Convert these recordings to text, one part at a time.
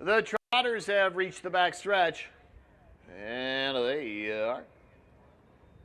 The Trotters have reached the back stretch, and they are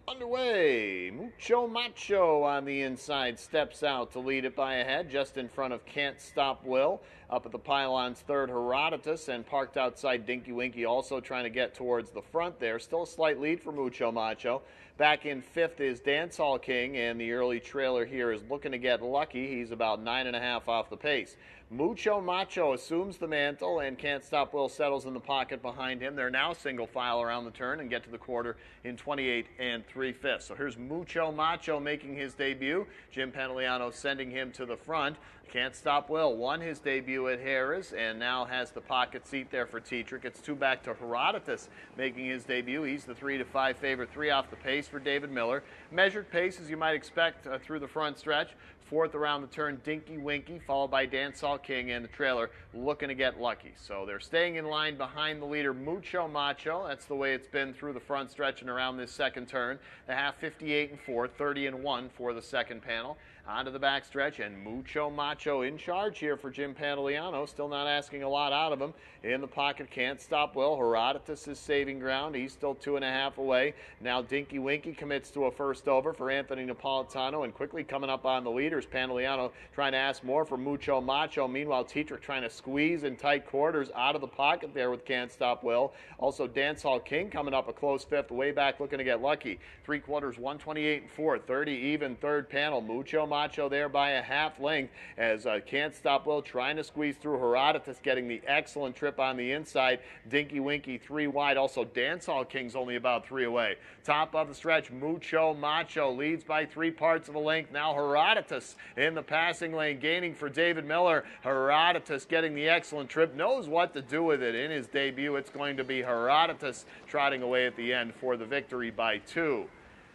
underway. Mucho Macho on the inside steps out to lead it by a head, just in front of Can't Stop Will. Up at the pylons, third Herodotus, and parked outside Dinky Winky, also trying to get towards the front there. Still a slight lead for Mucho Macho. Back in fifth is Dancehall King, and the early trailer here is looking to get lucky. He's about 9.5 off the pace. Mucho Macho assumes the mantle, and Can't Stop Will settles in the pocket behind him. They're now single file around the turn and get to the quarter in 28 3/5. So here's Mucho Macho making his debut. Jim Pantoliano sending him to the front. Can't Stop Will won his debut at Harris and now has the pocket seat there for Tetrick. It's two back to Herodotus making his debut. He's the 3-5 favorite, 3 off the pace for David Miller. Measured pace, as you might expect, through the front stretch. Fourth around the turn, Dinky Winky, followed by Dancehall King and the trailer looking to get lucky. So they're staying in line behind the leader, Mucho Macho. That's the way it's been through the front stretch and around this second turn. The half 58 4, 30 1 for the second panel. Onto the back stretch, and Mucho Macho in charge here for Jim Pantoliano. Still not asking a lot out of him. In the pocket, Can't Stop Will. Herodotus is saving ground. He's still 2.5 away. Now Dinky Winky commits to a first over for Anthony Napolitano, and quickly coming up on the leaders. Pantoliano trying to ask more for Mucho Macho. Meanwhile, Tetrick trying to squeeze in tight quarters out of the pocket there with Can't Stop Will. Also, Dancehall King coming up a close fifth, way back looking to get lucky. 3/4, 128 4, 30 even third panel. Mucho Macho there by a half length as Can't Stop Will trying to squeeze through. Herodotus getting the excellent trip on the inside. Dinky Winky 3 wide. Also, Dancehall King's only about 3 away. Top of the stretch, Mucho Macho leads by 3/4 of a length. Now Herodotus in the passing lane, gaining for David Miller. Herodotus getting the excellent trip, knows what to do with it in his debut. It's going to be Herodotus trotting away at the end for the victory by 2.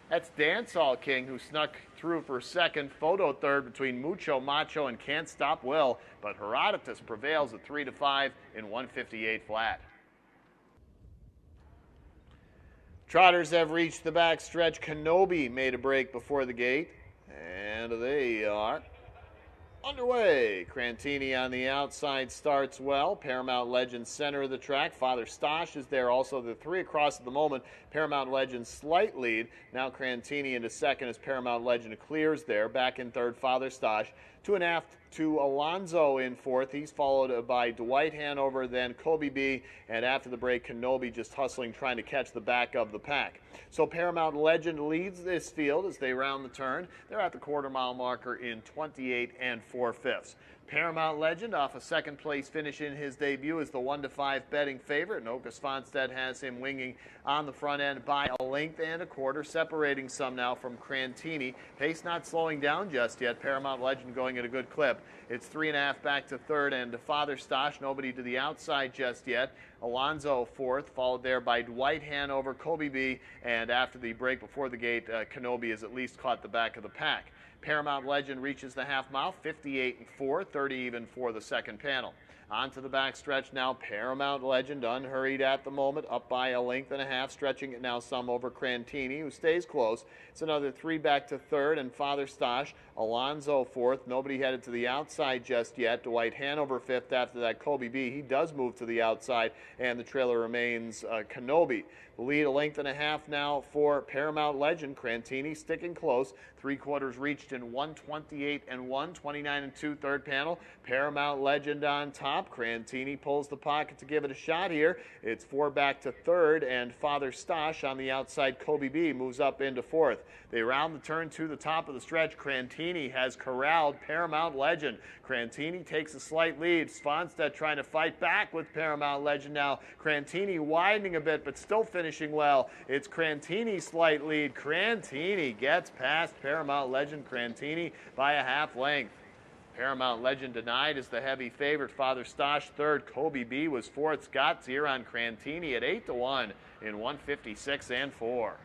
That's Dancehall King, who snuck through for second. Photo third between Mucho Macho and Can't Stop Will, but Herodotus prevails at 3-5 in 158 flat. Trotters have reached the back stretch. Kenobi made a break before the gate, and they are underway. Crantini on the outside starts well. Paramount Legend center of the track. Father Stosh is there also. The 3 across at the moment. Paramount Legend slight lead. Now Crantini into second as Paramount Legend clears there. Back in third, Father Stosh. 2.5 to Alonzo in fourth. He's followed by Dwight Hanover, then Kobe B, and after the break, Kenobi just hustling, trying to catch the back of the pack. So Paramount Legend leads this field as they round the turn. They're at the quarter-mile marker in 28 4/5. Paramount Legend off a second place finish in his debut is the 1-5 betting favorite. And Oka Svanstedt has him winging on the front end by a length and a quarter, separating some now from Crantini. Pace not slowing down just yet. Paramount Legend going at a good clip. It's 3.5 back to third, and to Father Stosh, nobody to the outside just yet. Alonzo fourth, followed there by Dwight Hanover, Kobe B, and after the break before the gate, Kenobi has at least caught the back of the pack. Paramount Legend reaches the half mile, 58 4, 30 even for the second panel. On to the back stretch now. Paramount Legend unhurried at the moment, up by a length and a half, stretching it now some over Crantini, who stays close. It's another 3 back to third, and Father Stosh, Alonzo fourth. Nobody headed to the outside just yet. Dwight Hanover fifth. After that, Kobe B. He does move to the outside, and the trailer remains Kenobi. The lead a length and a half now for Paramount Legend. Crantini sticking close. 3/4 reached in 128 1, 29 2 third panel. Paramount Legend on top. Crantini pulls the pocket to give it a shot here. It's 4 back to third, and Father Stosh on the outside. Kobe B moves up into fourth. They round the turn to the top of the stretch. Crantini has corralled Paramount Legend. Crantini takes a slight lead. Svanstedt trying to fight back with Paramount Legend now. Crantini widening a bit, but still finishing well. It's Crantini's slight lead. Crantini gets past Paramount Legend. Crantini by a half length. Paramount Legend denied as the heavy favorite. Father Stosh third. Kobe B was fourth. Scott Zeron Crantini at 8 1 in 156 4.